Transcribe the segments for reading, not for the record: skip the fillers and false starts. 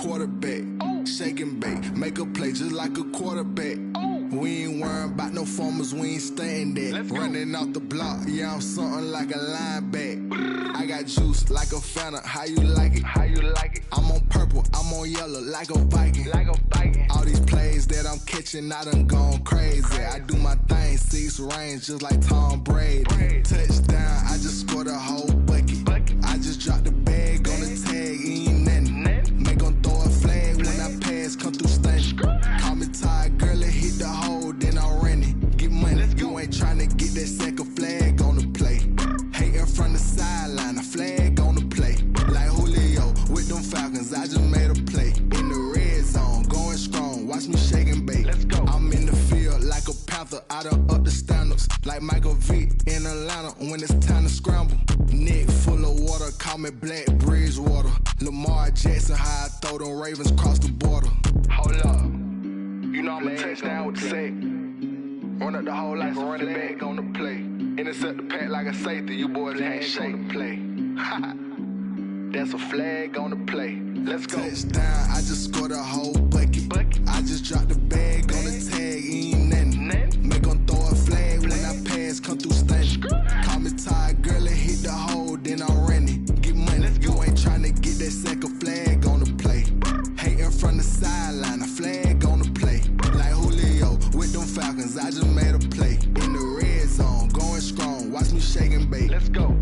quarterback. Shake and bake, make a play just like a quarterback. We ain't worrying about no formers, we ain't staying there. Running off the block, yeah, I'm something like a linebacker. I got juice like a Fanta, how you like it? How you like it? I'm on purple, I'm on yellow, like a Viking. Like a Viking. All these plays that I'm catching, I done gone crazy. I do my thing, 6 range, just like Tom Brady. Touchdown, I just scored a whole bucket. I just dropped the bag on the tag, ain't nothing. Make 'em throw a flag when I pass, come through stunning. Call me tired, girl, it hit the hole, then I ran it. Get money, you ain't tryna get that second flag on the play. Hating from the sideline, a flag on the play. Like Julio with them Falcons, I just made a play. In the red zone, going strong, watch me shake and bake. I'm in the field like a Panther, I done up the standards. Like Michael Vick in Atlanta when it's time to scramble. Neck full of water, call me Black Bridgewater. Lamar Jackson, how I throw them Ravens cross the border. Hold up, you know I'm a touchdown with the sack. Run up the whole like a running back on the play. Intercept the pack like a safety, you boys can't shake the play. That's a flag on the play. Let's go. Touchdown, I just scored a whole bucket. I just dropped the bag on the tag, ain't nothing. Make 'em throw a flag when I pass, come through stunning. Call me tired, girl, it hit the hole, then I ran it. Get money, you ain't tryna get that second flag on the play. Hating from the sideline, a flag on the play. Like Julio with them Falcons, I just made a play. In the red zone, going strong, watch me shake and bake. Let's go.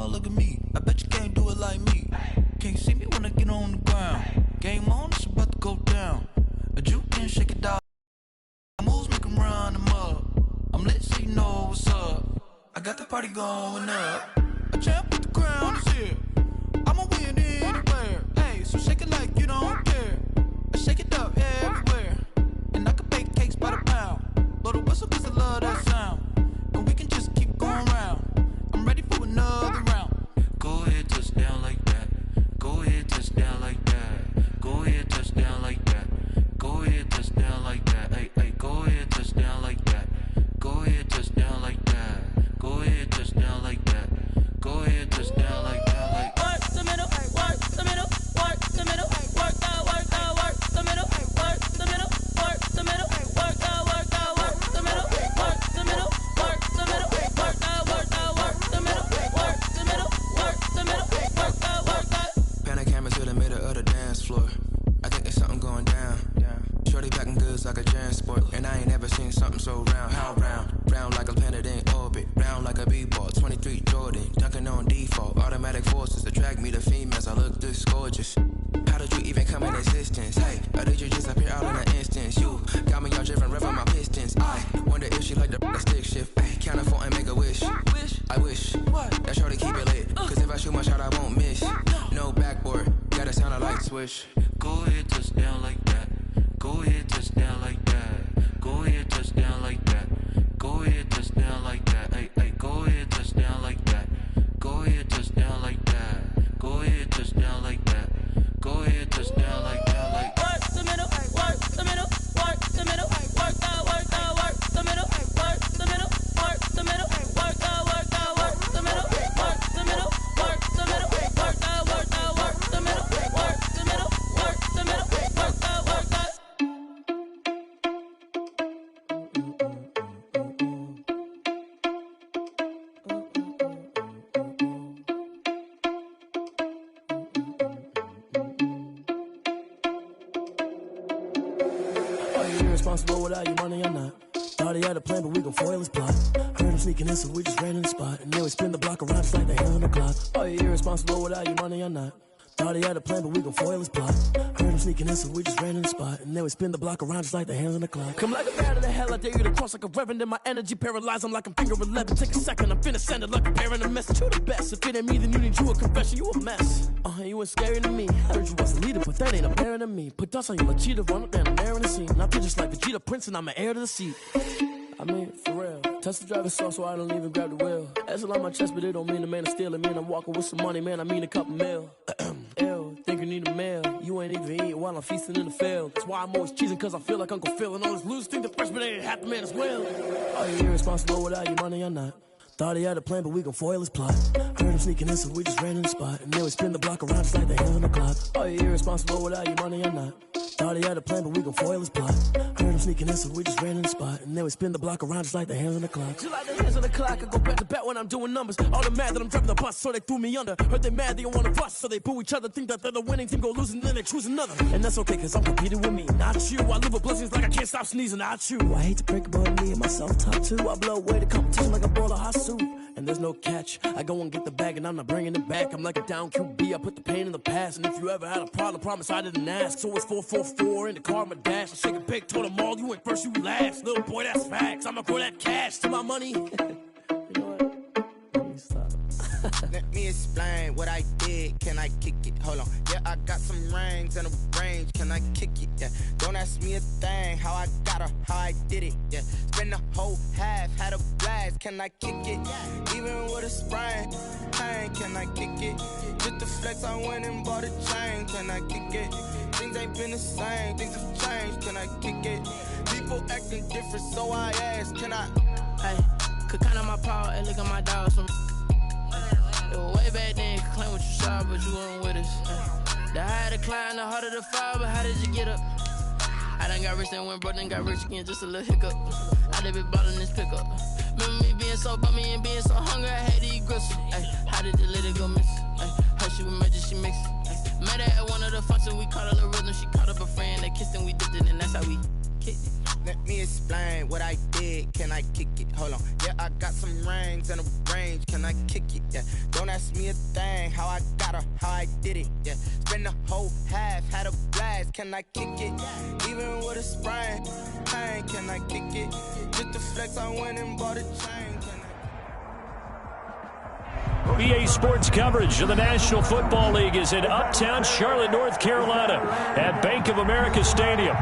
Look at me, I bet you can't do it like me. Can't see me when I get on the ground. Game on, it's about to go down. A juke can shake it down. Moves make 'em run them up. I'm lit so you know what's up. I got the party going up. A champ with the crown is here. I'ma win anywhere. Hey, so shake it like you don't care. I shake it up everywhere. And I can bake cakes by the pound. Blow the whistle 'cause I love that sound. And we can just keep going round. I'm ready for another round. Go ahead, touch down like that. Go ahead, touch down like that. Go ahead, touch down like that. Go ahead, touch down like that. Hey, hey, go ahead, touch down like that. Go ahead, touch down like that. Go ahead, touch down like that. Go ahead, touch down like that. Like work the middle, work the middle, work the middle, work that, work the middle, work the middle, work the middle, work that, work the middle, work the middle, work the middle, work that, work the middle, work the middle, work the middle, work that, work that. Pan the camera to the middle of the dance floor. I think there's something going down. Shorty packing goods like a transport, and I ain't never seen something so round. How round? Round like a planet in orbit, round like a b-ball. 23 Jordan, dunking on default. Automatic forces attract me to females. I look this gorgeous. How did you even come in existence? Hey, or did you just appear out in an instance? You got me all driven, revving my pistons. I wonder if she like the stick shift. Ay, count her 4 and make a wish. I wish that shorty keep it lit, 'cause if I shoot my shot, I won't miss. No backboard, gotta sound a light switch. Go ahead, touch down like that. Go ahead, touch down like that. Go ahead, touch down like that. Go ahead, touch down like that. Hey, hey, go ahead, touch down like that. Go ahead, touch down like that. Go ahead, touch down like that. Go ahead, touch down like that. Like work the middle, work the middle, work the middle, work that, work the middle, work the middle, work the middle, work that, work the middle, work the middle, work the middle, work that, work the middle, work the middle, work the middle, work that, work that. Are you irresponsible without your money or not? Thought he had a plan, but we gon' foil his plot. Heard him sneaking in, so we just ran in the spot. And then we spin the block around just like the hand on the clock. Are you irresponsible without your money or not? Thought he had a plan, but we gon' foil his plot. Heard him sneaking in, so we just ran in the spot. And then we spin the block around just like the hands on the clock. Come like a bat of the hell, I dare you to cross like a reverend. In my energy paralyzed, I'm like I'm finger 11. Take a second, I'm finna send it like a parent a message. You the best, if it ain't me, then you need you a confession. You a mess, you ain't scary to me. Heard you was a leader, but that ain't apparent to me. Put dust on you like cheetah, run up down the air in the scene. Now feel just like Vegeta Prince, and I'm an heir to the seat. I mean, for real. Touch the driver's soft, so I don't even grab the wheel. That's a lot on my chest, but it don't mean the man is stealing. Man, I'm walking with some money, man, I mean a couple mil. Ew, think you need a meal. You ain't even eating while I'm feasting in the field. That's why I'm always cheesing, cause I feel like Uncle Phil. And all those losers think the freshman ain't half the man as well. Are you irresponsible without your money or not? Thought he had a plan, but we gon' foil his plot. Heard him sneaking in, so we just ran in the spot. And then we spin the block around just like the hands on the clock. Are you irresponsible without your money or not? Thought he had a plan, but we gon' foil his plot. Heard him sneaking in, so we just ran in the spot. And then we spin the block around just like the hands on the clock. Just like the hands on the clock, I go back to back when I'm doing numbers. All the mad that I'm driving the bus, so they threw me under. Heard they mad, they don't wanna bust, so they boo each other. Think that they're the winning team, go losing, then they choose another. And that's okay, cause I'm competing with me, not you. I live with blessings like I can't stop sneezing, not you. I hate to break it, but me and myself top two. I blow away the competition like a bowl of hot soup. And there's no catch. I go and get the bag and I'm not bringing it back. I'm like a down QB, I put the pain in the past. And if you ever had a problem, promise I didn't ask. So it's 444 in the car, my dash. I shake a big, told them all, you ain't first, you last. Little boy, that's facts. I'ma throw that cash to my money. You know what? Let me stop. Let me explain what I did. Can I kick it? Hold on. Yeah, I got some rings and a range. Can I kick it? Yeah. Don't ask me a thing. How I got her, how I did it. Yeah. Spend the whole half, had a blast. Can I kick it? Even with a sprain. Pain, can I kick it? Just the flex, I went and bought a chain. Can I kick it? Things ain't been the same. Things have changed. Can I kick it? People acting different, so I asked. Can I? Hey, could count on my power and look at my dogs from. It was way back then, could claim what you saw, but you weren't with us. The higher the climb, the harder the fall, but how did you get up? I done got rich and went broke, then got rich again, just a little hiccup. I done been ballin' this pickup. Remember me being so bummy and being so hungry, I had to eat gristle. How did the lady go miss? How she was magic, she mixed. Met her at one of the functions, we caught her the rhythm, she caught up a friend, they kissed and we dipped it, and that's how we kicked it. Let me explain what I did. Can I kick it? Hold on. Yeah, I got some rings and a range. Can I kick it? Yeah. Don't ask me a thing. How I got her, how I did it. Yeah. Spend the whole half, had a blast. Can I kick it? Even with a sprain. Pain, can I kick it? Just the flex, I went and bought a chain. EA Sports coverage of the National Football League is in uptown Charlotte, North Carolina at Bank of America Stadium.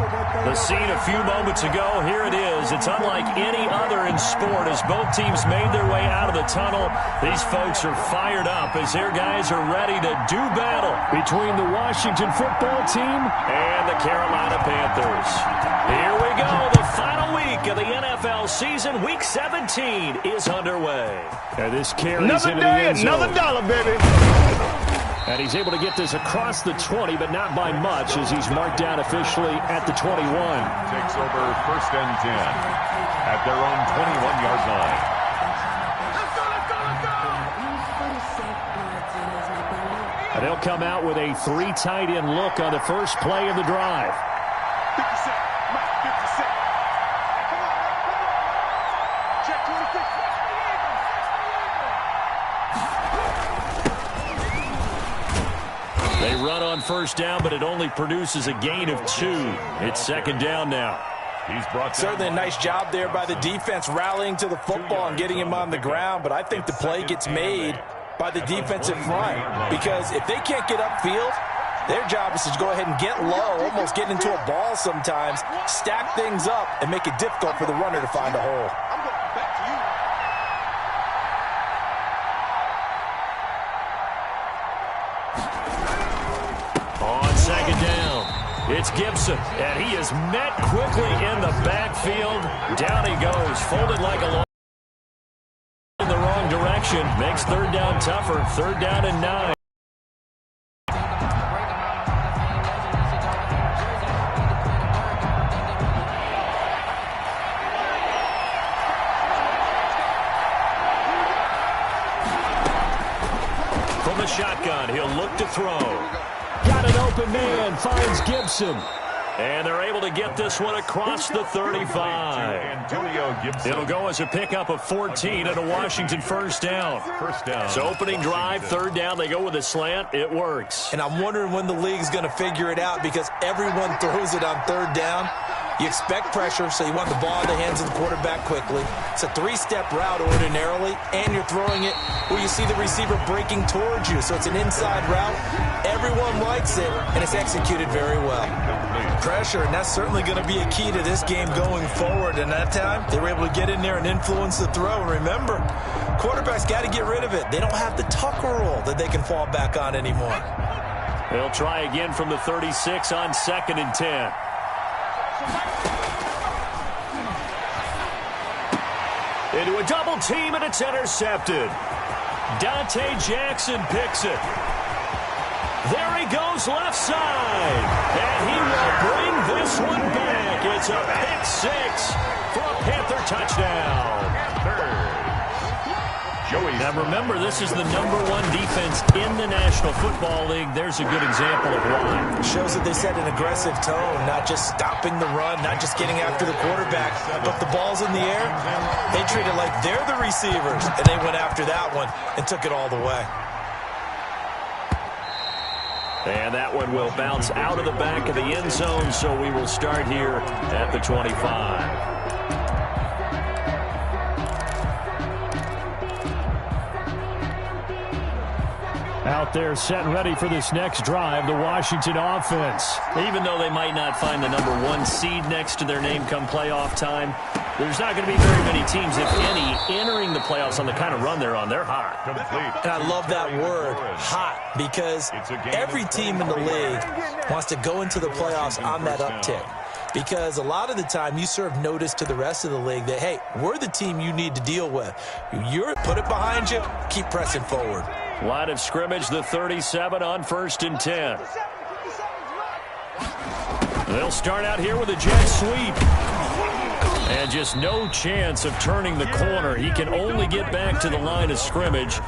The scene a few moments ago, here it is. It's unlike any other in sport as both teams made their way out of the tunnel. These folks are fired up as their guys are ready to do battle between the Washington football team and the Carolina Panthers. Here we go. The final week of the NFL season, Week 17, is underway. And this carries into the end zone. Another dollar, baby. And he's able to get this across the 20, but not by much as he's marked down officially at the 21. Takes over 1st and 10 at their own 21-yard line. And they'll come out with a 3 tight end look on the first play of the drive. 50 Cent, Mike, 50 Cent. Come on. Check 26. They run on 1st down, but it only produces a gain of 2. It's 2nd down now. He's brought certainly a nice job there by the defense rallying to the football and getting him on the ground, but I think the play gets made by the defensive front because if they can't get upfield, their job is to go ahead and get low, almost get into a ball sometimes, stack things up, and make it difficult for the runner to find a hole. I'm going back to you. On 2nd down, it's Gibson, and he is met quickly in the backfield. Down he goes, folded like a long in the wrong direction. Makes 3rd down tougher, 3rd down and 9. From the shotgun, he'll look to throw. Got an open man, finds Gibson. And they're able to get this one across the 35. Antonio Gibson. It'll go as a pickup of 14 and a Washington 1st down. 1st down. So opening drive, 3rd down, they go with a slant. It works. And I'm wondering when the league's going to figure it out because everyone throws it on 3rd down. You expect pressure, so you want the ball in the hands of the quarterback quickly. It's a three-step route ordinarily, and you're throwing it where you see the receiver breaking towards you. So it's an inside route. Everyone likes it, and it's executed very well. Pressure, and that's certainly going to be a key to this game going forward. And that time, they were able to get in there and influence the throw. And remember, quarterbacks got to get rid of it. They don't have the Tucker roll that they can fall back on anymore. They'll try again from the 36 on 2nd and 10. Into a double team, and it's intercepted. Dante Jackson picks it. There he goes left side. And he will bring this one back. It's a pick six for a Panther touchdown. Now remember, this is the #1 defense in the National Football League. There's a good example of why. Shows that they set an aggressive tone, not just stopping the run, not just getting after the quarterback, but the ball's in the air. They treat it like they're the receivers, and they went after that one and took it all the way. And that one will bounce out of the back of the end zone, so we will start here at the 25. Out there set and ready for this next drive, the Washington offense. Even though they might not find the #1 seed next to their name come playoff time, there's not going to be very many teams, if any, entering the playoffs on the kind of run they're on. They're hot. And I love that word, hot, because every team in the league wants to go into the playoffs on that uptick. Because a lot of the time you serve notice to the rest of the league that, hey, we're the team you need to deal with. Put it behind you, keep pressing forward. Line of scrimmage, the 37 on 1st and 10. They'll start out here with a jet sweep. And just no chance of turning the corner. He can only get back to the line of scrimmage.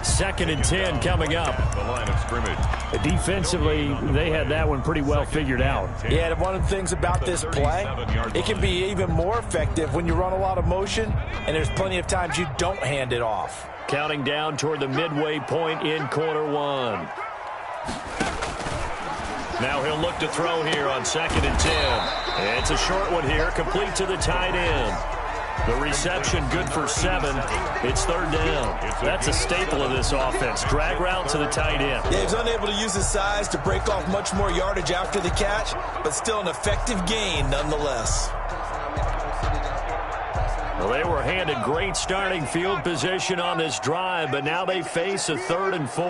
2nd and 10 coming up. The line of scrimmage. Defensively, they had that one pretty well figured out. Yeah, and one of the things about this play, it can be even more effective when you run a lot of motion, and there's plenty of times you don't hand it off. Counting down toward the midway point in quarter one. Now he'll look to throw here on 2nd and 10. It's a short one here, complete to the tight end. The reception good for 7. It's 3rd down. That's a staple of this offense. Drag route to the tight end. Yeah, he was unable to use his size to break off much more yardage after the catch, but still an effective gain nonetheless. Well, they were handed great starting field position on this drive, but now they face a 3rd and 4.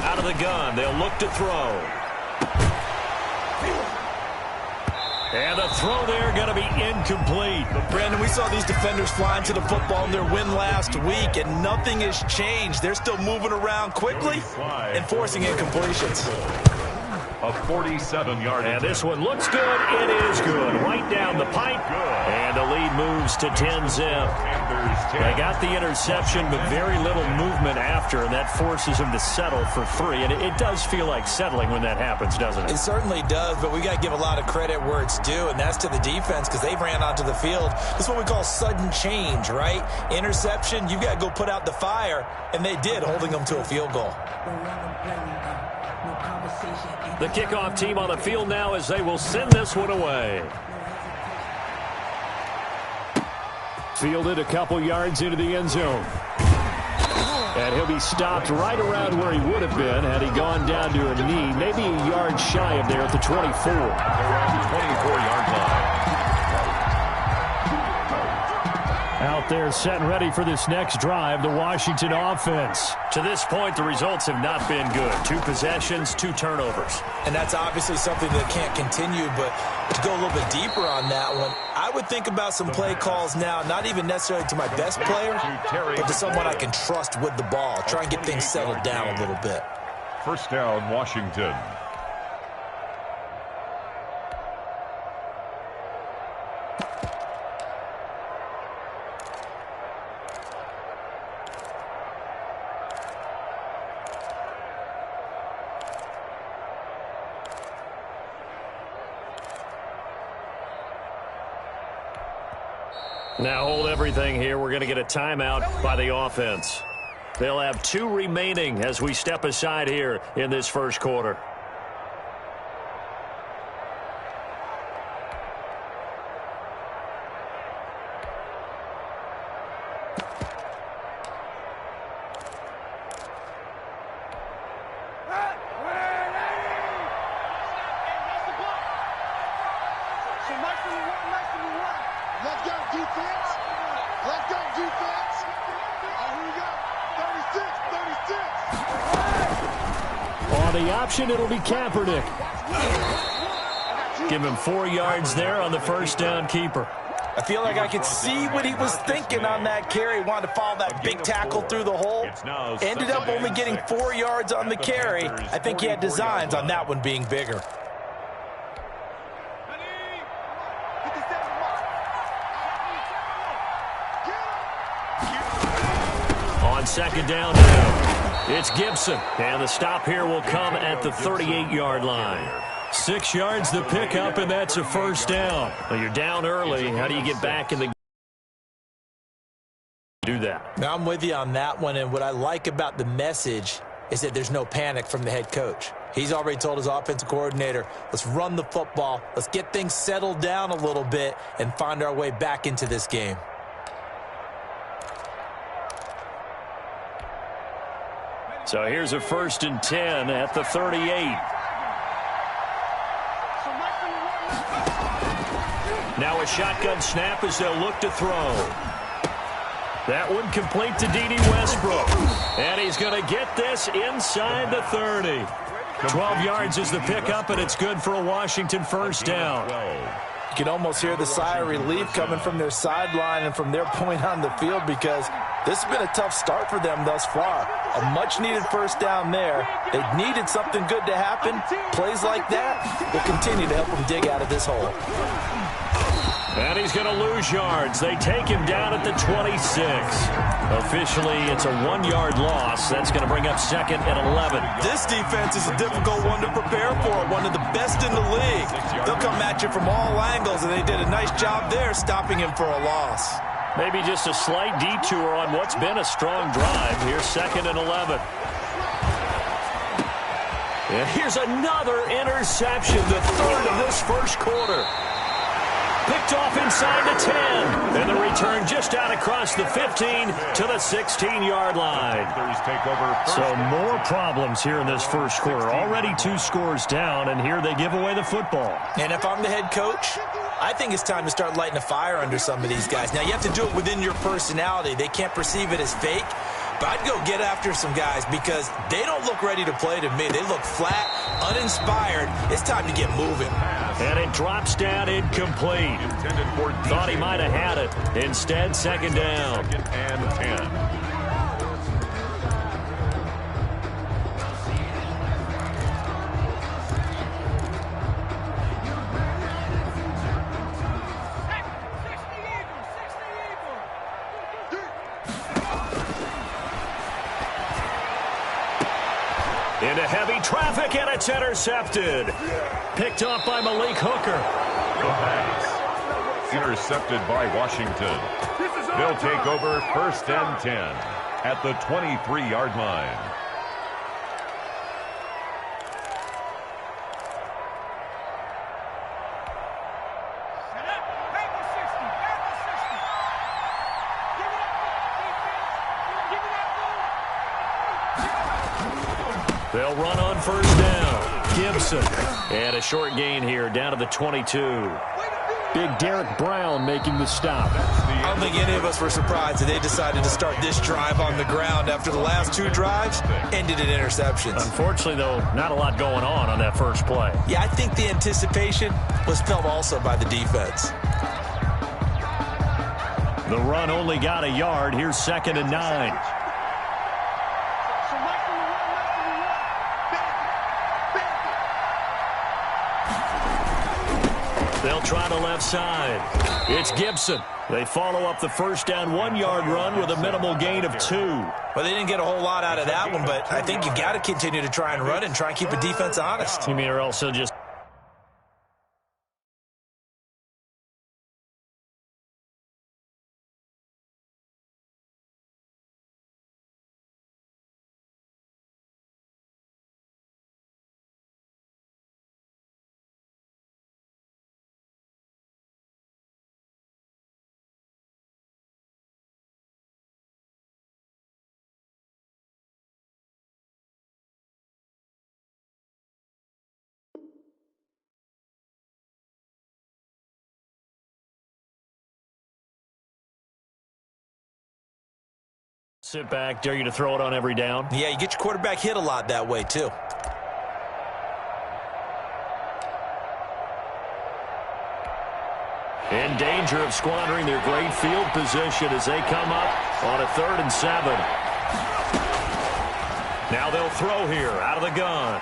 Out of the gun, they'll look to throw. And the throw there going to be incomplete. Brandon, we saw these defenders flying to the football in their win last week, and nothing has changed. They're still moving around quickly and forcing incompletions. A 47-yard. And this one looks good. It is good. Right down the pipe. And the lead moves to 10-zip. They got the interception, but very little movement after, and that forces them to settle for 3. And it does feel like settling when that happens, doesn't it? It certainly does, but we got to give a lot of credit where it's due, and that's to the defense because they ran onto the field. This is what we call sudden change, right? Interception, you've got to go put out the fire, and they did, holding them to a field goal. The kickoff team on the field now as they will send this one away. Fielded a couple yards into the end zone. And he'll be stopped right around where he would have been had he gone down to a knee. Maybe a yard shy of there at the 24. Around the 24-yard line. Out there set and ready for this next drive, the Washington offense. To this point, the results have not been good. 2 possessions, 2 turnovers. And that's obviously something that can't continue, but to go a little bit deeper on that one, I would think about some play calls now, not even necessarily to my best player, but to someone I can trust with the ball. Try and get things settled down a little bit. First down, Washington. Now hold everything here. We're going to get a timeout by the offense. They'll have 2 remaining as we step aside here in this first quarter. It'll be Kaepernick. Give him 4 yards there on the first down keeper. I feel like I could see what he was thinking on that carry. Wanted to follow that big tackle through the hole. Ended up only getting 4 yards on the carry. I think he had designs on that one being bigger. On second down now. It's Gibson, and the stop here will come at the 38-yard line. 6 yards the pickup, and that's a first down. Well, you're down early. How do you get back in the do that? Now, I'm with you on that one, and what I like about the message is that there's no panic from the head coach. He's already told his offensive coordinator, let's run the football, let's get things settled down a little bit, and find our way back into this game. So here's a 1st and 10 at the 38. Now a shotgun snap as they'll look to throw. That one complete to Dede Westbrook. And he's going to get this inside the 30. 12 yards is the pickup, and it's good for a Washington first down. You can almost hear the sigh of relief coming from their sideline and from their point on the field, because this has been a tough start for them thus far. A much-needed first down there. They needed something good to happen. Plays like that will continue to help them dig out of this hole. And he's going to lose yards. They take him down at the 26. Officially, it's a 1-yard loss. That's going to bring up 2nd and 11. This defense is a difficult one to prepare for, one of the best in the league. They'll come at you from all angles, and they did a nice job there stopping him for a loss. Maybe just a slight detour on what's been a strong drive. Here's 2nd and 11. And here's another interception, the 3rd of this first quarter. Picked off inside the 10. And the return just out across the 15 to the 16-yard line. So more problems here in this first quarter. Already 2 scores down, and here they give away the football. And if I'm the head coach, I think it's time to start lighting a fire under some of these guys. Now, you have to do it within your personality. They can't perceive it as fake. But I'd go get after some guys because they don't look ready to play to me. They look flat, uninspired. It's time to get moving. And it drops down incomplete. Thought he might have had it. Instead, 2nd down. 2nd and 10. Into heavy traffic, and it's intercepted. Picked off by Malik Hooker. The pass. Intercepted by Washington. They'll take over 1st and 10 at the 23-yard line. They'll run on 1st down. Gibson. And a short gain here down to the 22. Big Derek Brown making the stop. I don't think any of us were surprised that they decided to start this drive on the ground after the last 2 drives ended in interceptions. Unfortunately, though, not a lot going on that first play. Yeah, I think the anticipation was felt also by the defense. The run only got a yard. Here's 2nd and 9. They'll try the left side. It's Gibson. They follow up the first down 1-yard run with a minimal gain of 2. Well, they didn't get a whole lot out of that one, but I think you got to continue to try and run and try and keep a defense honest. You mean they're also just Sit back, dare you to throw it on every down. Yeah, you get your quarterback hit a lot that way, too. In danger of squandering their great field position as they come up on a 3rd and 7. Now they'll throw here out of the gun.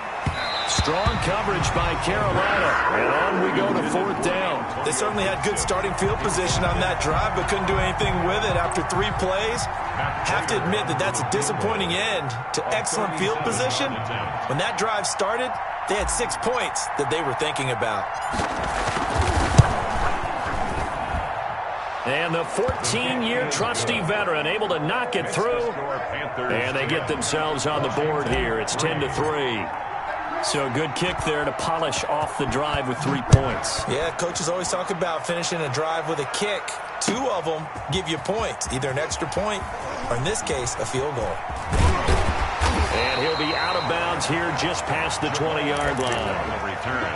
Strong coverage by Carolina. And on we go to 4th down. They certainly had good starting field position on that drive, but couldn't do anything with it after 3 plays. Have to admit that that's a disappointing end to excellent field position. When that drive started, they had 6 points that they were thinking about. And the 14-year trusty veteran able to knock it through. And they get themselves on the board here. It's 10-3. So a good kick there to polish off the drive with 3 points. Yeah, coaches always talk about finishing a drive with a kick. 2 of them give you points, either an extra point or, in this case, a field goal. And he'll be out of bounds here just past the 20-yard line. Return.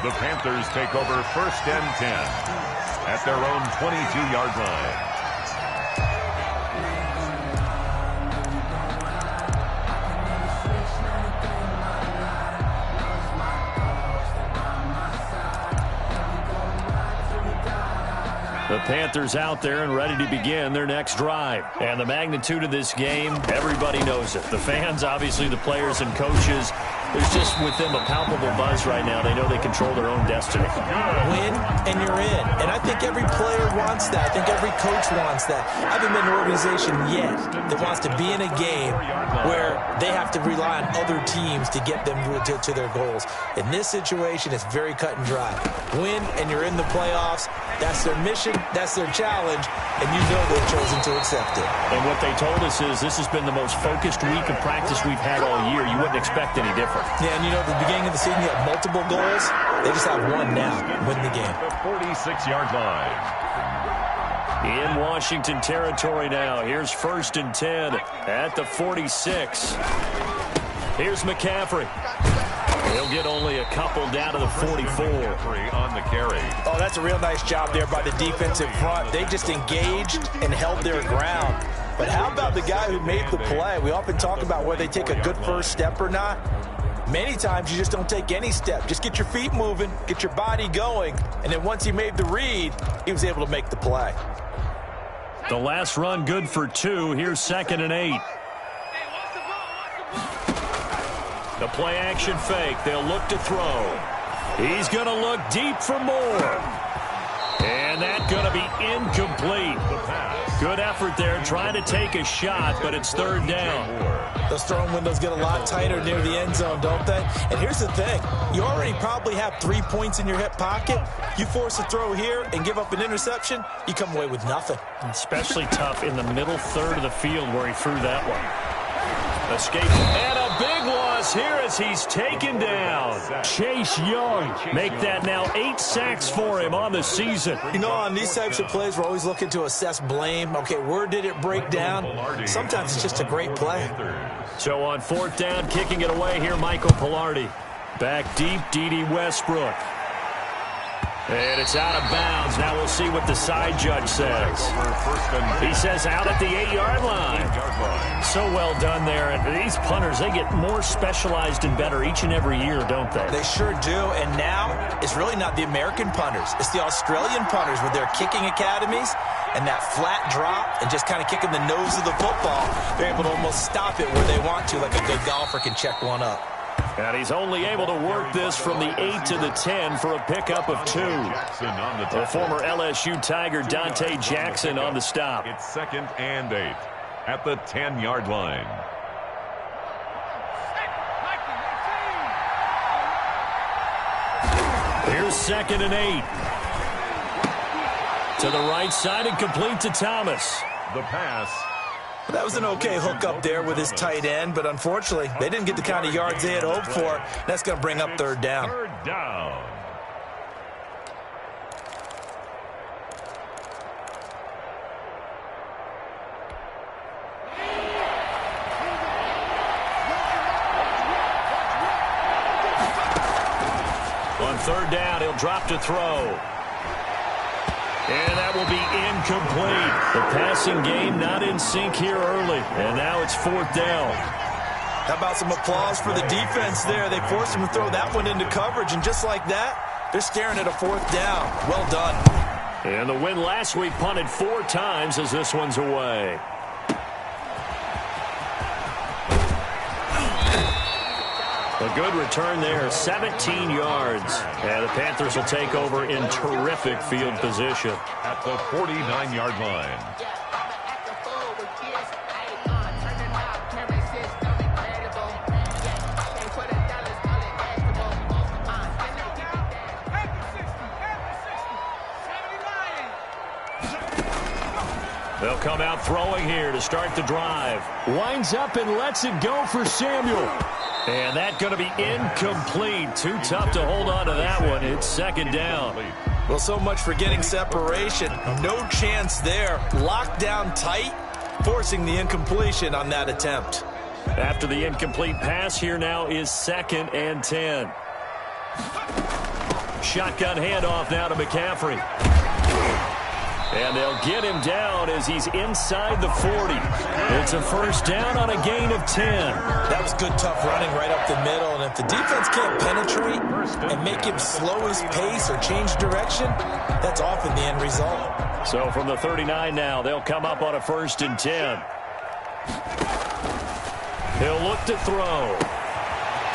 The Panthers take over 1st and 10 at their own 22-yard line. The Panthers out there and ready to begin their next drive. And the magnitude of this game, everybody knows it. The fans, obviously the players and coaches. There's just with them a palpable buzz right now. They know they control their own destiny. Win and you're in. And I think every player wants that. I think every coach wants that. I haven't been an organization yet that wants to be in a game where they have to rely on other teams to get them to their goals. In this situation, it's very cut and dry. Win and you're in the playoffs. That's their mission. That's their challenge. And you know they've chosen to accept it. And what they told us is this has been the most focused week of practice we've had all year. You wouldn't expect any different. Yeah, and you know, at the beginning of the season, you have multiple goals. They just have one now. Win the game. The 46-yard line. In Washington territory now. Here's 1st and 10 at the 46. Here's McCaffrey. He'll get only a couple down to the 44. On the carry. Oh, that's a real nice job there by the defensive front. They just engaged and held their ground. But how about the guy who made the play? We often talk about whether they take a good first step or not. Many times you just don't take any step. Just get your feet moving, get your body going, and then once he made the read, he was able to make the play. The last run good for 2. Here's 2nd and 8. The play action fake. They'll look to throw. He's going to look deep for more. And that's going to be incomplete. Good effort there trying to take a shot, but it's 3rd down. Those throwing windows get a lot tighter near the end zone, don't they? And here's the thing. You already probably have 3 points in your hip pocket. You force a throw here and give up an interception, you come away with nothing. Especially tough in the middle third of the field where he threw that one. Escape. And a big loss here as he's taken down. Chase Young make that now 8 sacks for him on the season. You know, on these types of plays, we're always looking to assess blame. Okay, where did it break down? Sometimes it's just a great play. So on 4th down, kicking it away here, Michael Pilardi. Back deep, Dede Westbrook. And it's out of bounds. Now we'll see what the side judge says. He says out at the 8-yard line. So well done there. And these punters, they get more specialized and better each and every year, don't they? They sure do. And now it's really not the American punters. It's the Australian punters with their kicking academies and that flat drop and just kind of kicking the nose of the football. They're able to almost stop it where they want to, like a good golfer can check one up. And he's only able to work this from the 8 to the 10 for a pickup of 2. The former LSU Tiger Dante Jackson on the stop. It's 2nd and 8 at the 10-yard line. Here's 2nd and 8. To the right side and complete to Thomas. The pass. That was an okay hook up there with his tight end, but unfortunately, they didn't get the kind of yards they had hoped for. That's going to bring up 3rd down. 3rd down. On 3rd down, he'll drop to throw. And that will be incomplete. The passing game not in sync here early. And now it's 4th down. How about some applause for the defense there? They forced him to throw that one into coverage, and just like that, they're staring at a 4th down. Well done. And the win last week punted 4 times as this one's away. A good return there, 17 yards. And the Panthers will take over in terrific field position. At the 49-yard line. They'll come out throwing here to start the drive. Winds up and lets it go for Samuel. And that's going to be incomplete. Too tough to hold on to that one. It's 2nd down. Well, so much for getting separation. No chance there. Locked down tight, forcing the incompletion on that attempt. After the incomplete pass, here now is 2nd and 10. Shotgun handoff now to McCaffrey. And they'll get him down as he's inside the 40. It's a 1st down on a gain of 10. That was good, tough running right up the middle. And if the defense can't penetrate and make him slow his pace or change direction, that's often the end result. So from the 39 now, they'll come up on a 1st and 10. He'll look to throw.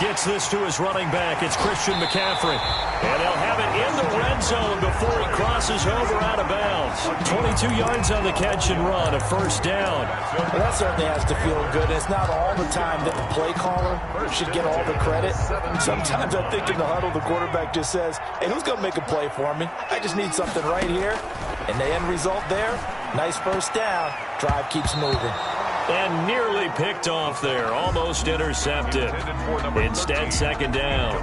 Gets this to his running back. It's Christian McCaffrey. And they'll have it in the red zone before he crosses over out of bounds. 22 yards on the catch and run, a 1st down. Well, that certainly has to feel good. It's not all the time that the play caller should get all the credit. Sometimes I think in the huddle, the quarterback just says, hey, who's going to make a play for me? I just need something right here. And the end result there, nice 1st down. Drive keeps moving. And nearly picked off there. Almost intercepted. Instead, 2nd down.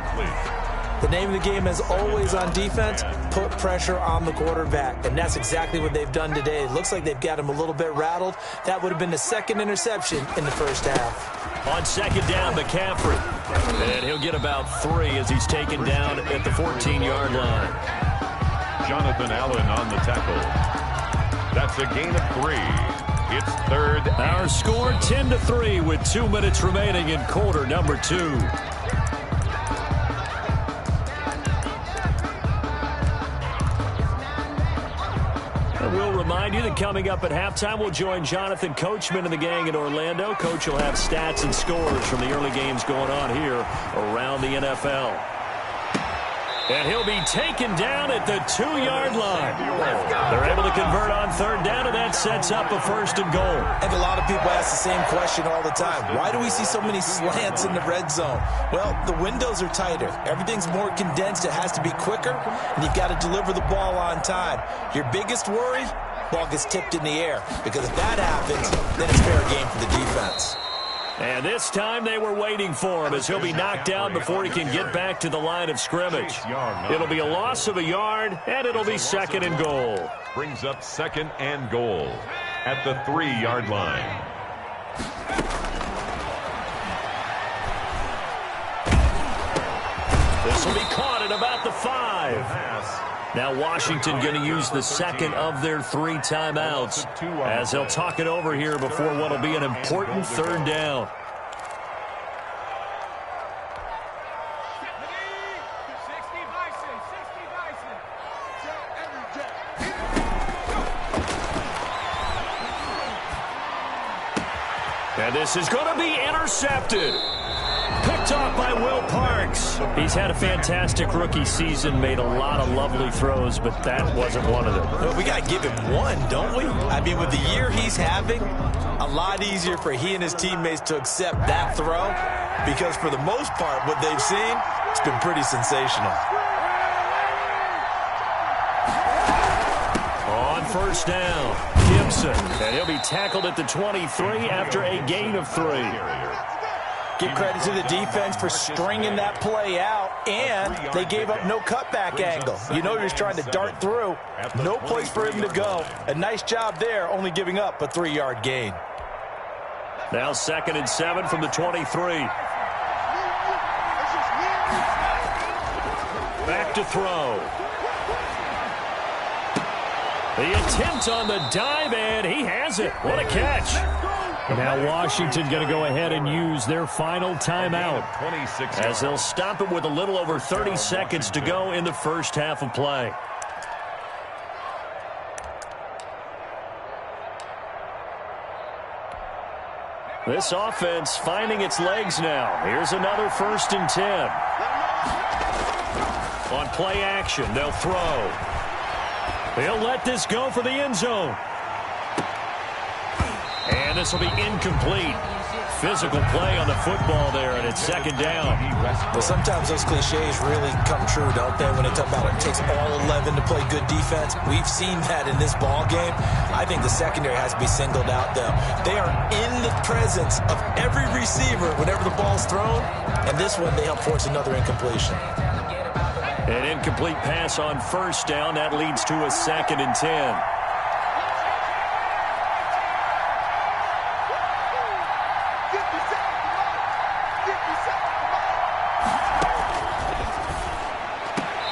The name of the game is always on defense, put pressure on the quarterback. And that's exactly what they've done today. It looks like they've got him a little bit rattled. That would have been the 2nd interception in the 1st half. On 2nd down, McCaffrey. And he'll get about 3 as he's taken down at the 14-yard line. Jonathan Allen on the tackle. That's a gain of 3. It's 3rd. Our score 10-3 with 2 minutes remaining in quarter number 2. And we'll remind you that coming up at halftime, we'll join Jonathan Coachman and the gang in Orlando. Coach will have stats and scores from the early games going on here around the NFL. And he'll be taken down at the 2-yard line. They're able to convert on 3rd down, and that sets up a 1st and goal. And a lot of people ask the same question all the time. Why do we see so many slants in the red zone? Well, the windows are tighter. Everything's more condensed. It has to be quicker, and you've got to deliver the ball on time. Your biggest worry, ball gets tipped in the air. Because if that happens, then it's fair game for the defense. And this time they were waiting for him as he'll be knocked down before he can get back to the line of scrimmage. It'll be a loss of a yard, and it'll be 2nd and goal. Brings up 2nd and goal at the 3-yard line. This will be caught at about the 5. Now Washington going to use the 2nd of their 3 timeouts as they'll talk it over here before what will be an important 3rd down. And this is going to be intercepted. Picked off by Will Parks. He's had a fantastic rookie season, made a lot of lovely throws, but that wasn't one of them. Well, we got to give him one, don't we? I mean, with the year he's having, a lot easier for he and his teammates to accept that throw because for the most part, what they've seen, it's been pretty sensational. On 1st down, Gibson, and he'll be tackled at the 23 after a gain of 3. Give credit to the defense for stringing that play out, and they gave up no cutback angle. You know you're trying to dart through. No place for him to go. A nice job there, only giving up a 3-yard gain. Now 2nd and 7 from the 23. Back to throw. The attempt on the dive, and he has it. What a catch. Now Washington going to go ahead and use their final timeout as they'll stop it with a little over 30 seconds to go in the first half of play. This offense finding its legs now. Here's another 1st and 10. On play action, they'll throw. He'll let this go for the end zone. And this will be incomplete. Physical play on the football there, and it's 2nd down. Well, sometimes those cliches really come true, don't they, when they talk about it takes all 11 to play good defense. We've seen that in this ball game. I think the secondary has to be singled out, though. They are in the presence of every receiver whenever the ball's thrown, and this one they help force another incompletion. An incomplete pass on 1st down. That leads to a 2nd and 10.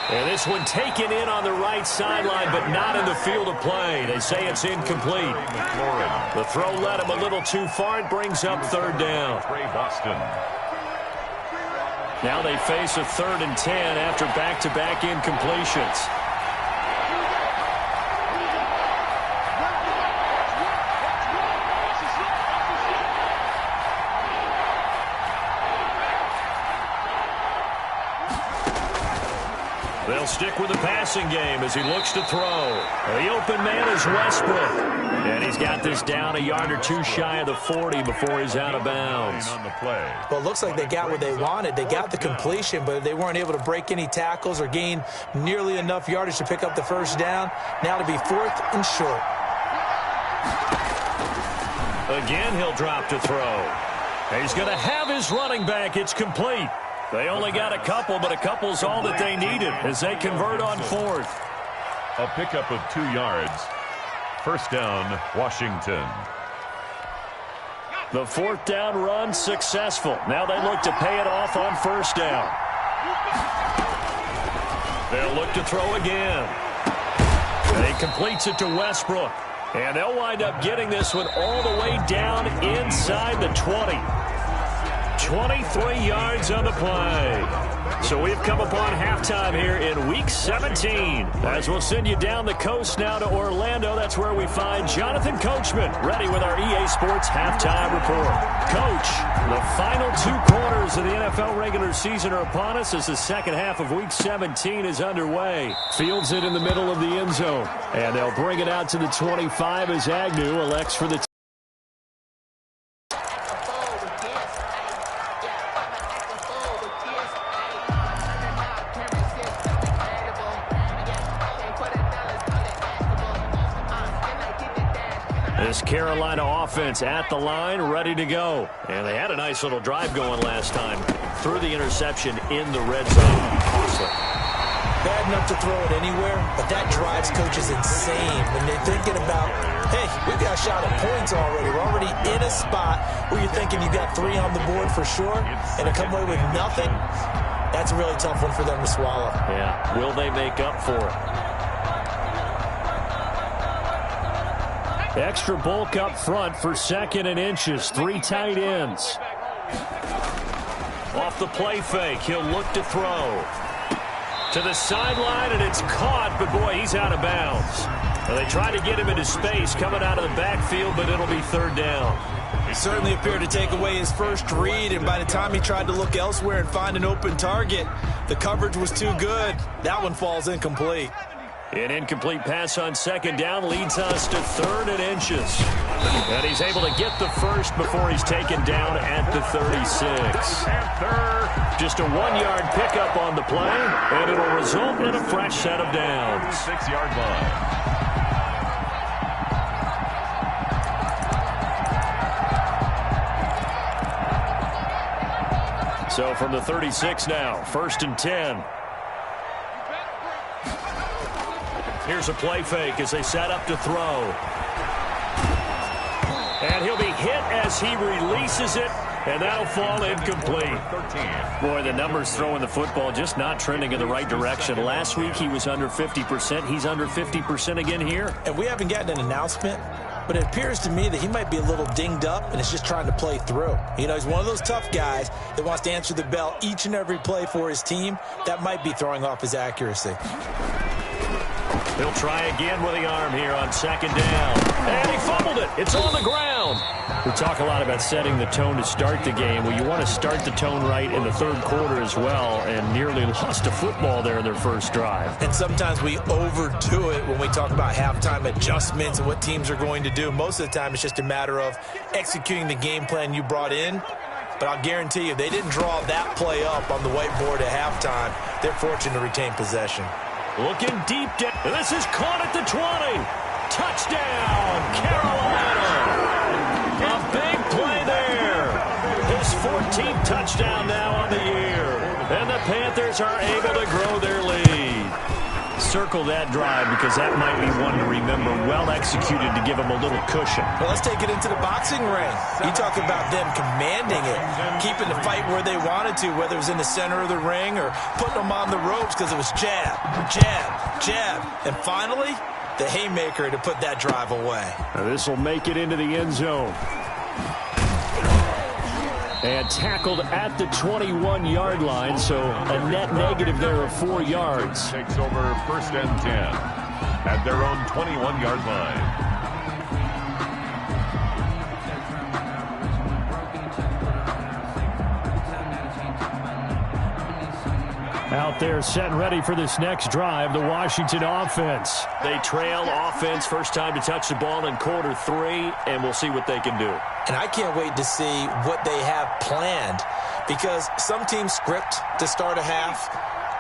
And this one taken in on the right sideline, but not in the field of play. They say it's incomplete. The throw led him a little too far. It brings up 3rd down. Now they face a 3rd and 10 after back-to-back incompletions. They'll stick with the passing game as he looks to throw. The open man is Westbrook. And he's got this down a yard or two shy of the 40 before he's out of bounds. Well, it looks like they got what they wanted. They got the completion, but they weren't able to break any tackles or gain nearly enough yardage to pick up the 1st down. Now to be 4th and short. Again, he'll drop to throw. He's going to have his running back. It's complete. They only got a couple, but a couple's all that they needed as they convert on 4th. A pickup of 2 yards. 1st down, Washington. The 4th down run successful. Now they look to pay it off on 1st down. They'll look to throw again. And he completes it to Westbrook. And they'll wind up getting this one all the way down inside the 20. 23 yards on the play. So we've come upon halftime here in Week 17. As we'll send you down the coast now to Orlando. That's where we find Jonathan Coachman ready with our EA Sports Halftime Report. Coach, the final 2 quarters of the NFL regular season are upon us as the second half of Week 17 is underway. Fields it in the middle of the end zone. And they'll bring it out to the 25 as Agnew elects for the This Carolina offense at the line, ready to go. And they had a nice little drive going last time. Threw the interception in the red zone. Costly. Bad enough to throw it anywhere, but that drives coaches insane when they're thinking about, hey, we've got a shot at points already. We're already in a spot where you're thinking you got 3 on the board for sure, and to come away with nothing, that's a really tough one for them to swallow. Yeah, will they make up for it? Extra bulk up front for 2nd and inches. 3 tight ends. Off the play fake, he'll look to throw. To the sideline, and it's caught, but boy, he's out of bounds. Well, they try to get him into space coming out of the backfield, but it'll be 3rd down. He certainly appeared to take away his first read, and by the time he tried to look elsewhere and find an open target, the coverage was too good. That one falls incomplete. An incomplete pass on 2nd down leads us to 3rd and inches. And he's able to get the first before he's taken down at the 36. Just a 1-yard pickup on the play, and it'll result in a fresh set of downs. 6-yard line. So from the 36 now, 1st and 10. Here's a play fake as they set up to throw. And he'll be hit as he releases it And that'll fall incomplete. Boy, the numbers throwing the football just not trending in the right direction. Last week he was under 50%. He's under 50% again here. And we haven't gotten an announcement, but it appears to me that he might be a little dinged up and is just trying to play through. You know, he's one of those tough guys that wants to answer the bell each and every play for his team. That might be throwing off his accuracy. He'll try again with the arm here on second down. And he fumbled it. It's on the ground. We talk a lot about setting the tone to start the game. Well, you want to start the tone right in the third quarter as well, and nearly lost a football there in their first drive. And sometimes we overdo it when we talk about halftime adjustments and what teams are going to do. Most of the time, it's just a matter of executing the game plan you brought in. But I'll guarantee you, they didn't draw that play up on the whiteboard at halftime. They're fortunate to retain possession. Looking deep down. This is caught at the 20. Touchdown, Carolina. A big play there. His 14th touchdown now on the year. And the Panthers are able to grow their lead. Circle that drive because that might be one to remember. Well executed to give them a little cushion. Well, let's take it into the boxing ring. You talk about them commanding it, keeping the fight where they wanted to, whether it was in the center of the ring or putting them on the ropes because it was jab, jab, jab. And finally, the haymaker to put that drive away. This will make it into the end zone. And tackled at the 21-yard line, so a net negative there of 4 yards. Takes over first and 10 at their own 21-yard line. Out there set and ready for this next drive, the Washington offense. They trail offense, first time to touch the ball in quarter 3, and we'll see what they can do. And I can't wait to see what they have planned, because some teams script to start a half.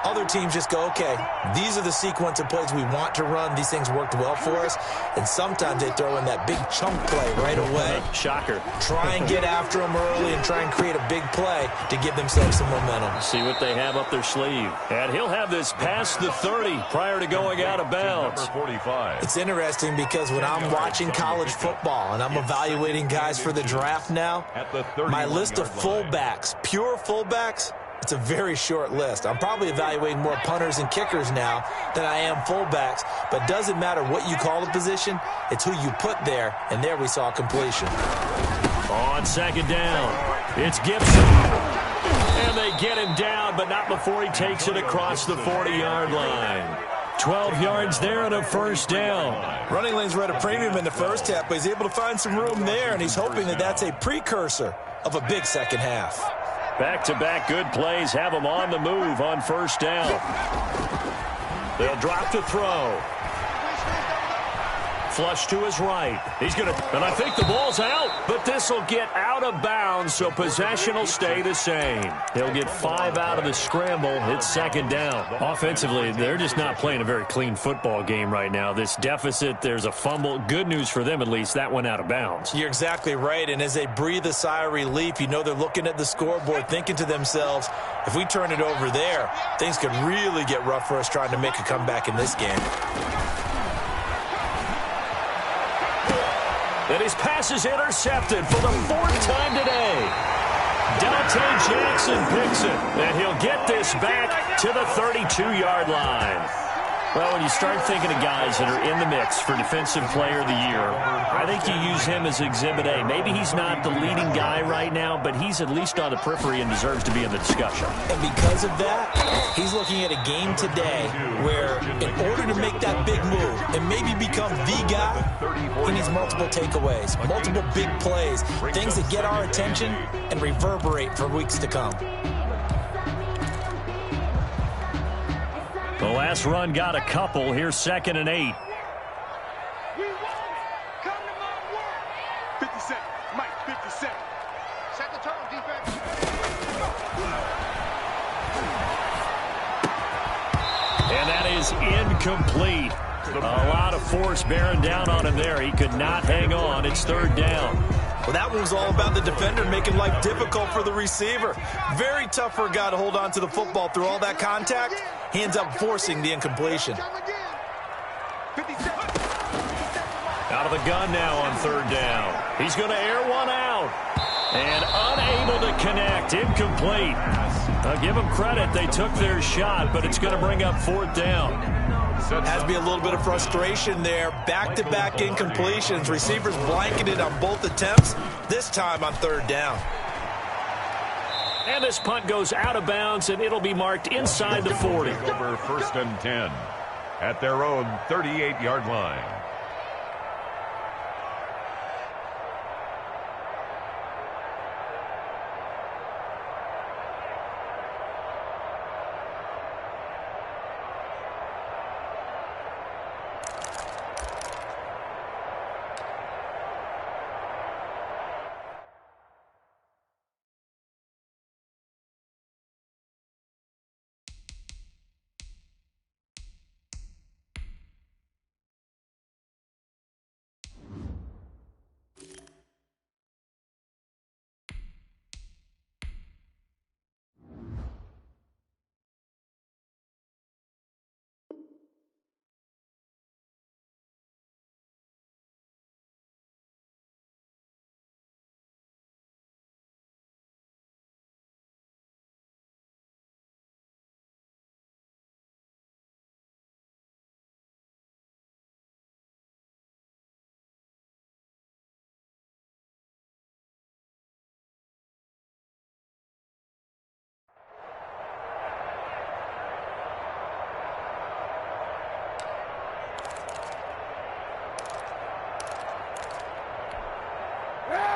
Other teams just go, okay, these are the sequence of plays we want to run. These things worked well for us. And sometimes they throw in that big chunk play right away. Shocker. Try and get after them early and try and create a big play to give themselves some momentum. See what they have up their sleeve. And he'll have this past the 30 prior to going out of bounds. 45. It's interesting because when I'm watching college football and I'm evaluating guys for the draft now, my list of fullbacks, pure fullbacks, it's a very short list. I'm probably evaluating more punters and kickers now than I am fullbacks, but doesn't matter what you call the position, it's who you put there, and there we saw completion. On second down, it's Gibson. And they get him down, but not before he takes it across the 40-yard line. 12 yards there and a first down. Running lanes were at a premium in the first half, but he's able to find some room there, and he's hoping that that's a precursor of a big second half. Back-to-back good plays have them on the move on first down. They'll drop to throw. Flush to his right. He's going to, and I think the ball's out, but this will get out of bounds, so possession will stay the same. He'll get 5 out of the scramble. It's second down. Offensively, they're just not playing a very clean football game right now. This deficit, there's a fumble. Good news for them, at least. That went out of bounds. You're exactly right, and as they breathe a sigh of relief, you know they're looking at the scoreboard, thinking to themselves, if we turn it over there, things could really get rough for us trying to make a comeback in this game. And his pass is intercepted for the 4th time today. Dante Jackson picks it, and he'll get this back to the 32-yard line. Well, when you start thinking of guys that are in the mix for Defensive Player of the Year, I think you use him as Exhibit A. Maybe he's not the leading guy right now, but he's at least on the periphery and deserves to be in the discussion. And because of that, he's looking at a game today where in order to make that big move and maybe become the guy, he needs multiple takeaways, multiple big plays, things that get our attention and reverberate for weeks to come. The last run got a couple. Here's 2nd and 8. We won. Come to my work. 50 seconds. Mike, 50 seconds. Set the tone, defense. And that is incomplete. A lot of force bearing down on him there. He could not hang on. It's 3rd down. Well, that one was all about the defender making life difficult for the receiver. Very tough for a guy to hold on to the football through all that contact. He ends up forcing the incompletion. Out of the gun now on 3rd down. He's going to air one out. And unable to connect. Incomplete. I'll give them credit. They took their shot, but it's going to bring up 4th down. Has to be a little bit of frustration there. Back-to-back incompletions. Receivers blanketed on both attempts, this time on 3rd down. And this punt goes out of bounds, and it'll be marked inside the 40. Over 1st and 10 at their own 38-yard line.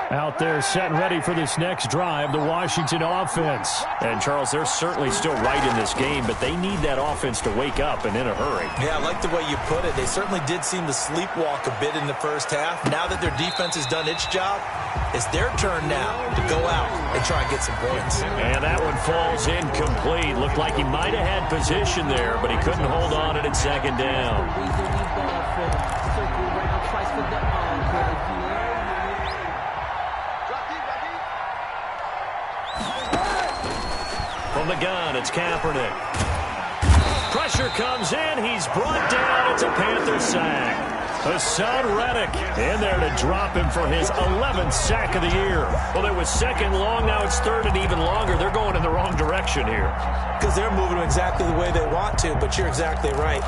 Out there set and ready for this next drive, the Washington offense. And, Charles, they're certainly still right in this game, but they need that offense to wake up and in a hurry. Yeah, I like the way you put it. They certainly did seem to sleepwalk a bit in the first half. Now that their defense has done its job, it's their turn now to go out and try and get some points. And that one falls incomplete. Looked like he might have had position there, but he couldn't hold on it at 2nd down. From the gun, it's Kaepernick. Pressure comes in. He's brought down. It's a Panther sack. Hassan Reddick in there to drop him for his 11th sack of the year. Well, it was 2nd long. Now it's 3rd and even longer. They're going in the wrong direction here. Because they're moving exactly the way they want to, but you're exactly right.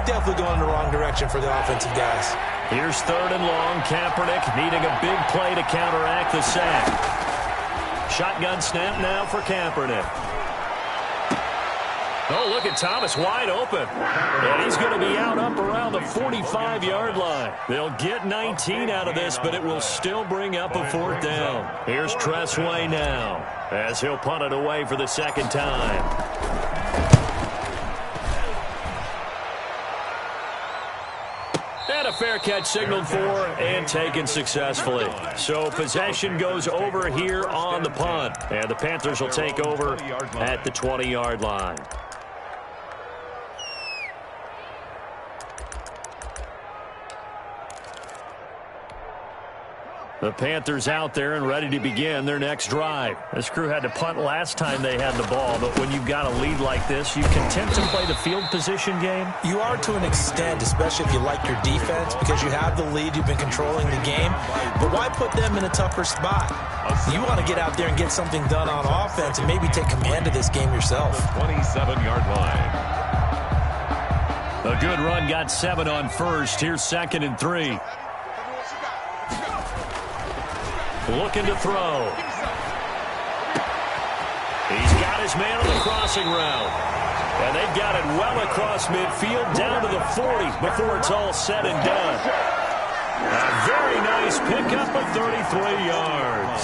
Definitely going in the wrong direction for the offensive guys. Here's 3rd and long. Kaepernick needing a big play to counteract the sack. Shotgun snap now for Kaepernick. Oh, look at Thomas wide open. And he's going to be out up around the 45-yard line. They'll get 19 out of this, but it will still bring up a 4th down. Here's Tressway now as he'll punt it away for the 2nd time. And a fair catch signaled for and taken successfully. So possession goes over here on the punt. And the Panthers will take over at the 20-yard line. The Panthers out there and ready to begin their next drive. This crew had to punt last time they had the ball, but when you've got a lead like this, you content to play the field position game? You are to an extent, especially if you like your defense, because you have the lead, you've been controlling the game. But why put them in a tougher spot? You want to get out there and get something done on offense and maybe take command of this game yourself. 27-yard line. A good run got 7 on 1st. Here's 2nd and 3. Looking to throw. He's got his man on the crossing route. And they've got it well across midfield down to the 40 before it's all said and done. A very nice pickup of 33 yards.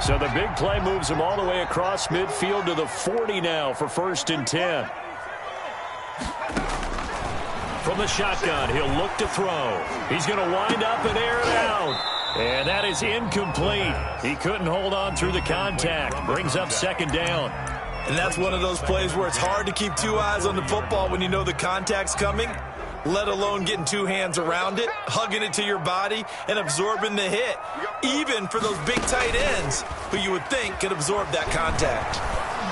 So the big play moves him all the way across midfield to the 40 now for 1st and 10. From the shotgun, he'll look to throw. He's going to wind up and air it out. And that is incomplete. He couldn't hold on through the contact. Brings up 2nd down. And that's one of those plays where it's hard to keep 2 eyes on the football when you know the contact's coming, let alone getting 2 hands around it, hugging it to your body, and absorbing the hit, even for those big tight ends who you would think could absorb that contact.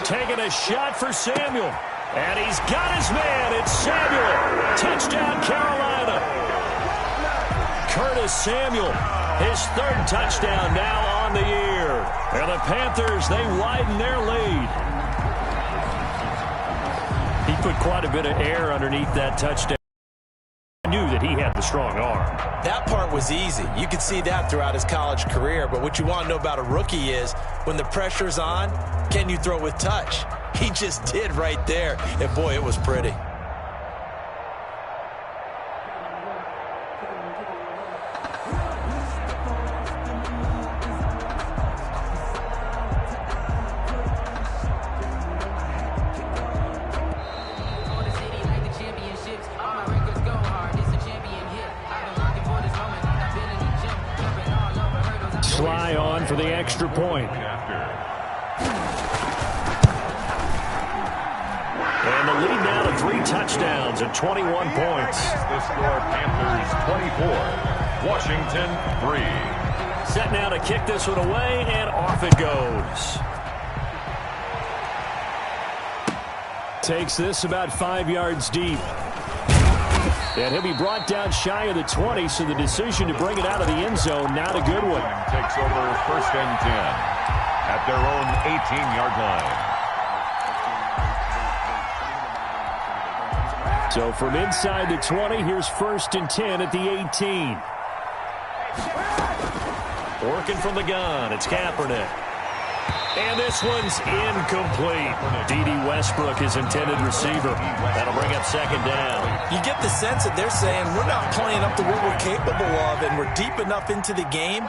Taking a shot for Samuel. And he's got his man. It's Samuel. Touchdown, Carolina. Curtis Samuel His third touchdown now on the year. And the Panthers, they widen their lead. He put quite a bit of air underneath that touchdown. Knew that he had the strong arm. That part was easy. You could see that throughout his college career. But what you want to know about a rookie is when the pressure's on, can you throw with touch? He just did right there. And, boy, it was pretty. Sly on for the extra point. And the lead now to 3 touchdowns and 21 points. The score, Panthers 24, Washington 3. Set now to kick this one away, and off it goes. Takes this about 5 yards deep. And he'll be brought down shy of the 20, so the decision to bring it out of the end zone, not a good one. Takes over 1st and 10 at their own 18-yard line. So from inside the 20, here's 1st and 10 at the 18. Working from the gun, it's Kaepernick. And this one's incomplete. D.D. Westbrook, his intended receiver. That'll bring up 2nd down. You get the sense that they're saying we're not playing up to what we're capable of, and we're deep enough into the game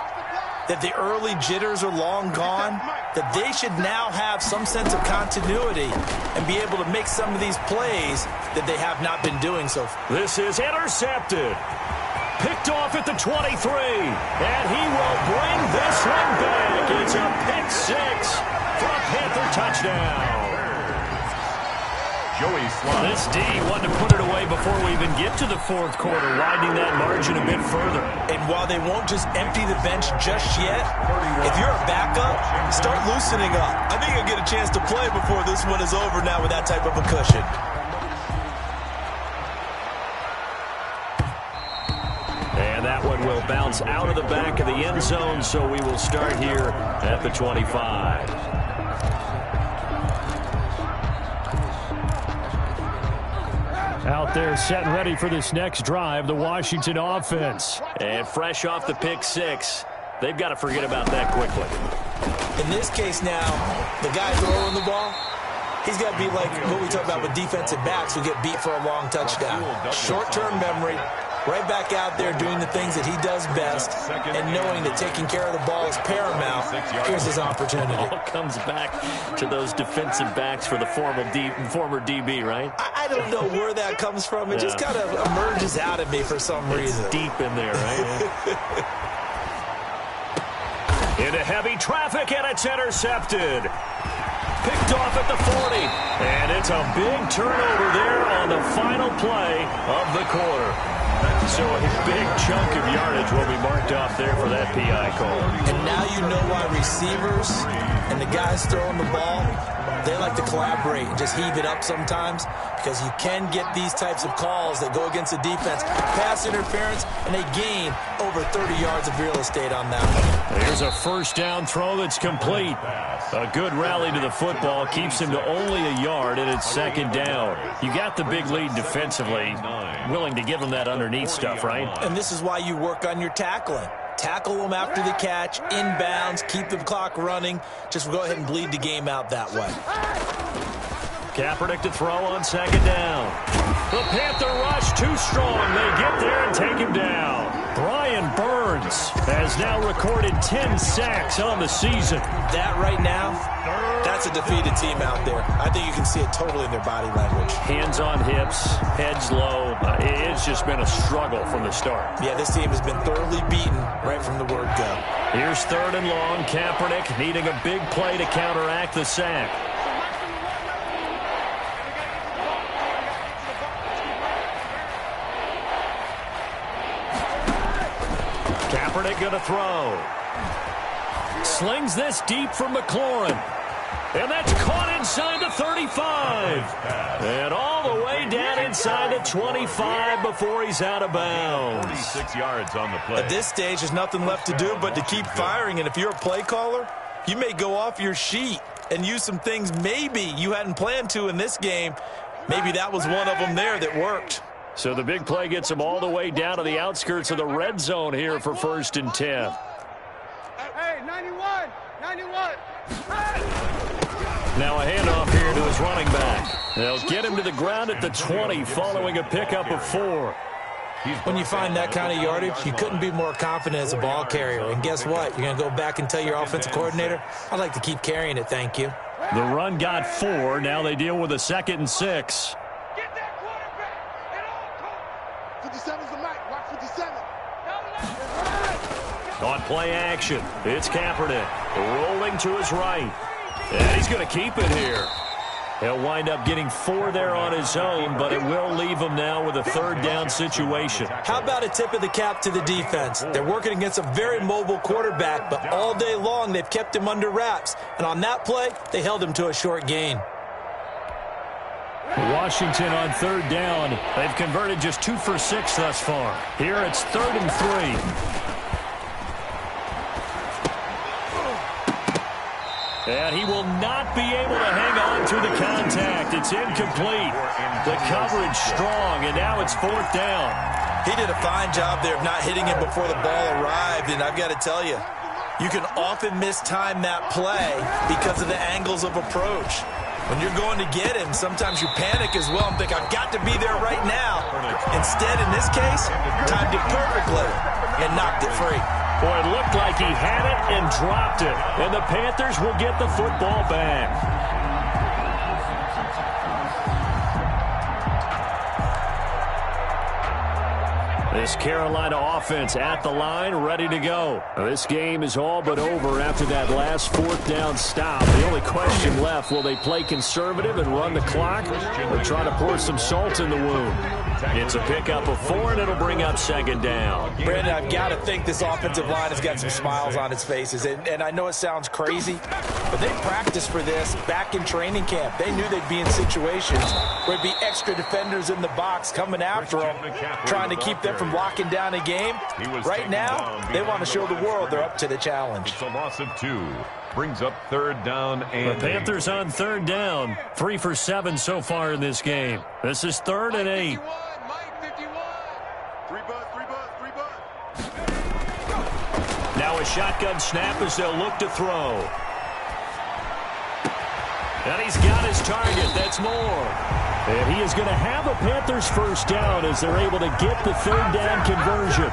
that the early jitters are long gone, that they should now have some sense of continuity and be able to make some of these plays that they have not been doing so far. This is intercepted. Picked off at the 23, and he will bring this one back. It's a pick 6 for a Panther touchdown. Joey Slye. This D wanted to put it away before we even get to the 4th quarter, widening that margin a bit further. And while they won't just empty the bench just yet, if you're a backup, start loosening up. I think you'll get a chance to play before this one is over now with that type of a cushion. And that one will bounce out of the back of the end zone, so we will start here at the 25. Out there set and ready for this next drive, the Washington offense. And fresh off the pick 6, they've got to forget about that quickly. In this case now, the guy throwing the ball, he's got to be like what we talk about with defensive backs who get beat for a long touchdown. Short-term memory, right back out there doing the things that he does best, and knowing that taking care of the ball is paramount. Here's his opportunity. It all comes back to those defensive backs for the former DB, right? I don't know where that comes from. It just kind of emerges out of me for some reason. It's deep in there, right? Into heavy traffic, and it's intercepted. Picked off at the 40, and it's a big turnover there on the final play of the quarter. So a big chunk of yardage will be marked off there for that PI call. And now you know why receivers and the guys throwing the ball, they like to collaborate and just heave it up sometimes, because you can get these types of calls that go against the defense. Pass interference, and they gain over 30 yards of real estate on that one. Here's a 1st down throw that's complete. A good rally to the football keeps him to only a yard, and it's 2nd down. You got the big lead defensively, willing to give him that underneath stuff, right? And this is why you work on your tackling. Tackle them after the catch, inbounds, keep the clock running. Just go ahead and bleed the game out that way. Kaepernick to throw on 2nd down. The Panther rush too strong. They get there and take him down. Brian Burns has now recorded 10 sacks on the season. That right now, that's a defeated team out there. I think you can see it totally in their body language. Hands on hips, heads low. It's just been a struggle from the start. Yeah, this team has been thoroughly beaten right from the word go. Here's 3rd and long. Kaepernick needing a big play to counteract the sack. Kaepernick going to throw. Slings this deep from McLaurin. And that's caught inside the 35. And all the way down inside the 25 before he's out of bounds. 46 yards on the play. At this stage, there's nothing left to do but to keep firing. And if you're a play caller, you may go off your sheet and use some things maybe you hadn't planned to in this game. Maybe that was one of them there that worked. So the big play gets him all the way down to the outskirts of the red zone here for 1st and 10. Hey, 91! 91! Now a handoff here to his running back. They'll get him to the ground at the 20 following a pickup of 4. When you find that kind of yardage, you couldn't be more confident as a ball carrier. And guess what? You're going to go back and tell your offensive coordinator, I'd like to keep carrying it, thank you. The run got 4. Now they deal with a 2nd and 6. Get that quarterback! 57's the mic. Watch 57. On play action, it's Kaepernick rolling to his right. And he's going to keep it here. He'll wind up getting 4 there on his own, but it will leave him now with a 3rd down situation. How about a tip of the cap to the defense? They're working against a very mobile quarterback, but all day long they've kept him under wraps. And on that play, they held him to a short gain. Washington on 3rd down. They've converted just 2 for 6 thus far. Here it's 3rd and 3. And he will not be able to hang on to the contact. It's incomplete. The coverage strong, and now it's 4th down. He did a fine job there of not hitting him before the ball arrived, and I've got to tell you, you can often mistime that play because of the angles of approach. When you're going to get him, sometimes you panic as well and think, I've got to be there right now. Instead, in this case, timed it perfectly and knocked it free. Boy, it looked like he had it and dropped it. And the Panthers will get the football back. This Carolina offense at the line, ready to go. This game is all but over after that last 4th down stop. The only question left, will they play conservative and run the clock or try to pour some salt in the wound? It's a pickup of 4, and it'll bring up 2nd down. Brandon, I've got to think this offensive line has got some smiles on its faces. And I know it sounds crazy, but they practiced for this back in training camp. They knew they'd be in situations where there'd be extra defenders in the box coming after them, trying to keep them from locking down a game. Right now, they want to show the world they're up to the challenge. It's a loss of 2. Brings up 3rd down and the Panthers on 3rd down. 3 for 7 so far in this game. This is 3rd and 8. Now a shotgun snap as they'll look to throw. And he's got his target. That's Moore. And he is going to have a Panthers 1st down as they're able to get the 3rd down conversion.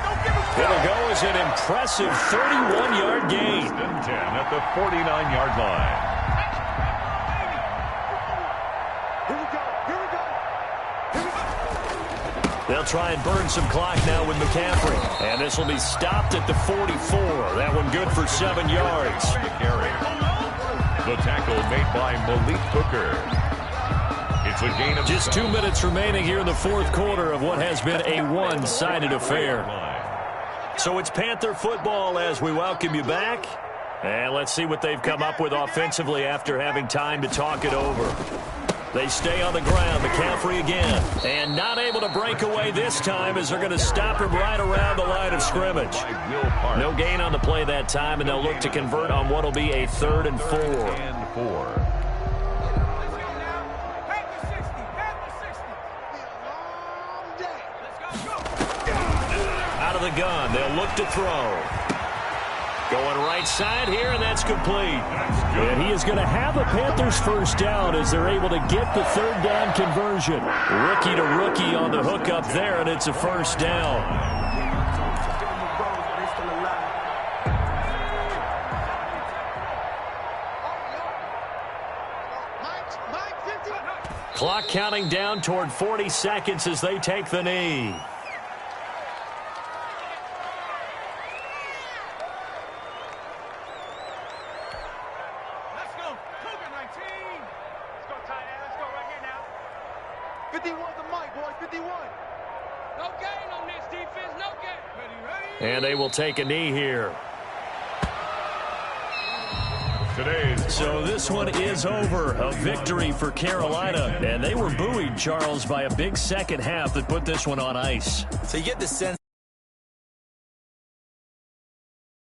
It'll go as an impressive 31-yard gain. 10 at the 49-yard line. They'll try and burn some clock now with McCaffrey. And this will be stopped at the 44. That one good for 7 yards. The tackle made by Malik Hooker. It's a gain of just 2 minutes remaining here in the 4th quarter of what has been a one-sided affair. So it's Panther football as we welcome you back. And let's see what they've come up with offensively after having time to talk it over. They stay on the ground. McCaffrey again. And not able to break away this time as they're going to stop him right around the line of scrimmage. No gain on the play that time, and they'll look to convert on what will be a 3rd and 4. Out of the gun. They'll look to throw. Going right side here, and that's complete. And he is going to have a Panthers 1st down as they're able to get the 3rd down conversion. Rookie to rookie on the hook up there, and it's a 1st down. Clock counting down toward 40 seconds as they take the knee. And they will take a knee here. So this one is over. A victory for Carolina. And they were buoyed, Charles, by a big second half that put this one on ice. So you get the sense